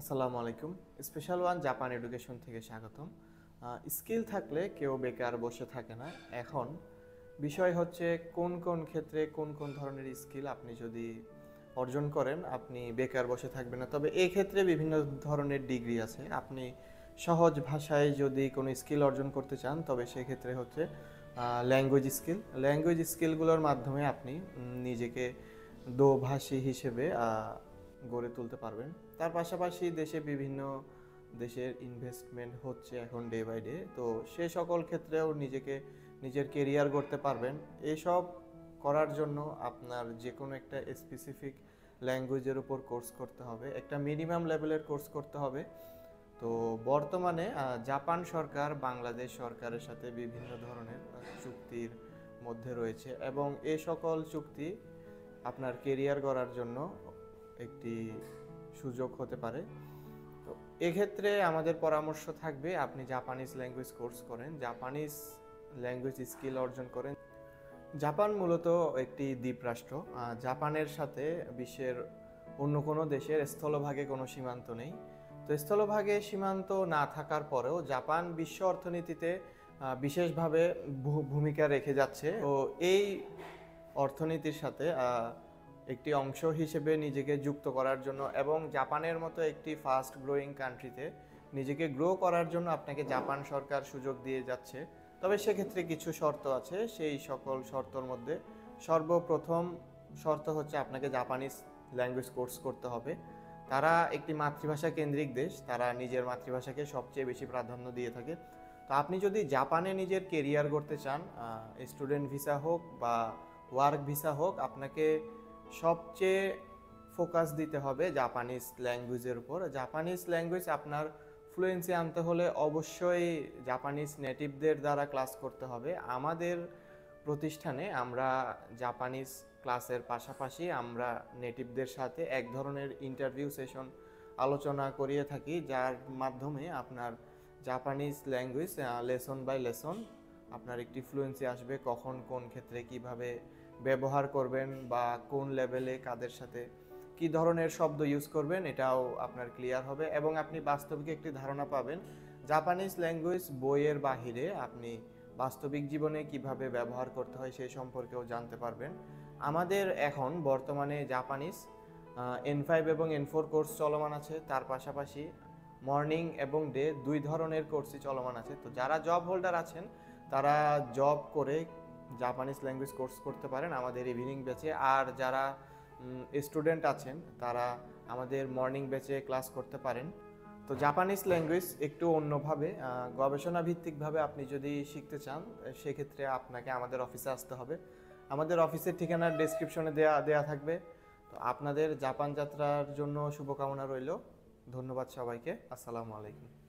আসসালামু আলাইকুম। Special one Japan education থেকে স্বাগতম। স্কিল থাকলে কেউ বেকার বসে থাকে না। এখন বিষয় হচ্ছে কোন কোন ক্ষেত্রে কোন কোন ধরনের স্কিল আপনি যদি অর্জন করেন আপনি বেকার বসে থাকবেন না। তবে এই ক্ষেত্রে বিভিন্ন ধরনের ডিগ্রি আছে। আপনি সহজ ভাষায় যদি কোনো স্কিল অর্জন করতে চান তবে সেক্ষেত্রে হচ্ছে ল্যাঙ্গুয়েজ স্কিলগুলোর মাধ্যমে আপনি নিজেকে দোভাষী হিসেবে গড়ে তুলতে পারবেন। তার পাশাপাশি দেশের ইনভেস্টমেন্ট হচ্ছে এখন ডে বাই ডে, তো সে সকল ক্ষেত্রেও নিজের কেরিয়ার গড়তে পারবেন। এসব করার জন্য আপনার যে কোনো একটা স্পেসিফিক ল্যাঙ্গুয়েজের উপর কোর্স করতে হবে, একটা মিনিমাম লেভেলের কোর্স করতে হবে। তো বর্তমানে জাপান সরকার বাংলাদেশ সরকারের সাথে বিভিন্ন ধরনের চুক্তির মধ্যে রয়েছে এবং এই সকল চুক্তি আপনার কেরিয়ার গড়ার জন্য একটি সুযোগ হতে পারে। তো এক্ষেত্রে আমাদের পরামর্শ থাকবে আপনি জাপানিজ ল্যাঙ্গুয়েজ কোর্স করেন, জাপানিজ ল্যাঙ্গুয়েজ স্কিল অর্জন করেন। জাপান মূলত একটি দ্বীপরাষ্ট্র। জাপানের সাথে বিশ্বের অন্য কোনো দেশের স্থলভাগে কোনো সীমান্ত নেই। তো স্থলভাগে সীমান্ত না থাকার পরেও জাপান বিশ্ব অর্থনীতিতে বিশেষভাবে ভূমিকা রেখে যাচ্ছে। তো এই অর্থনীতির সাথে একটি অংশ হিসেবে নিজেকে যুক্ত করার জন্য এবং জাপানের মতো একটি ফাস্ট গ্রোয়িং কান্ট্রিতে নিজেকে গ্রো করার জন্য আপনাকে জাপান সরকার সুযোগ দিয়ে যাচ্ছে। তবে সেক্ষেত্রে কিছু শর্ত আছে। সেই সকল শর্তর মধ্যে সর্বপ্রথম শর্ত হচ্ছে আপনাকে জাপানিজ ল্যাঙ্গুয়েজ কোর্স করতে হবে। তারা একটি মাতৃভাষা কেন্দ্রিক দেশ, তারা নিজের মাতৃভাষাকে সবচেয়ে বেশি প্রাধান্য দিয়ে থাকে। তো আপনি যদি জাপানে নিজের কেরিয়ার গড়তে চান, স্টুডেন্ট ভিসা হোক বা ওয়ার্ক ভিসা হোক, আপনাকে সবচেয়ে ফোকাস দিতে হবে জাপানিজ ল্যাঙ্গুয়েজের উপর। জাপানিজ ল্যাঙ্গুয়েজ আপনার ফ্লুয়েন্সি আনতে হলে অবশ্যই জাপানিজ নেটিভদের দ্বারা ক্লাস করতে হবে। আমাদের প্রতিষ্ঠানে আমরা জাপানিজ ক্লাসের পাশাপাশি আমরা নেটিভদের সাথে এক ধরনের ইন্টারভিউ সেশন আলোচনা করিয়ে থাকি, যার মাধ্যমে আপনার Japanese language lesson by lesson আপনার একটি ফ্লুয়েন্সি আসবে। কখন কোন ক্ষেত্রে কিভাবে ব্যবহার করবেন বা কোন লেভেলে কাদের সাথে কি ধরনের শব্দ ইউজ করবেন এটাও আপনার ক্লিয়ার হবে এবং আপনি বাস্তবিক একটি ধারণা পাবেন। জাপানিজ ল্যাঙ্গুয়েজ বইয়ের বাহিরে আপনি বাস্তবিক জীবনে কিভাবে ব্যবহার করতে হয় সেই সম্পর্কেও জানতে পারবেন। আমাদের এখন বর্তমানে জাপানিজ N5 এবং N4 কোর্স চলমান আছে। তার পাশাপাশি মর্নিং এবং ডে দুই ধরনের কোর্সই চলমান আছে। তো যারা জব হোল্ডার আছেন তারা জব করে জাপানিজ ল্যাঙ্গুয়েজ কোর্স করতে পারেন আমাদের ইভিনিং ব্যাচে, আর যারা স্টুডেন্ট আছেন তারা আমাদের মর্নিং ব্যাচে ক্লাস করতে পারেন। তো জাপানিজ ল্যাঙ্গুয়েজ একটু অন্যভাবে গবেষণা ভিত্তিকভাবে আপনি যদি শিখতে চান সেক্ষেত্রে আপনাকে আমাদের অফিসে আসতে হবে। আমাদের অফিসের ঠিকানা ডেসক্রিপশনে দেয়া থাকবে। তো আপনাদের জাপান যাত্রার জন্য শুভকামনা রইল। ধন্যবাদ সবাইকে। আসসালামু আলাইকুম।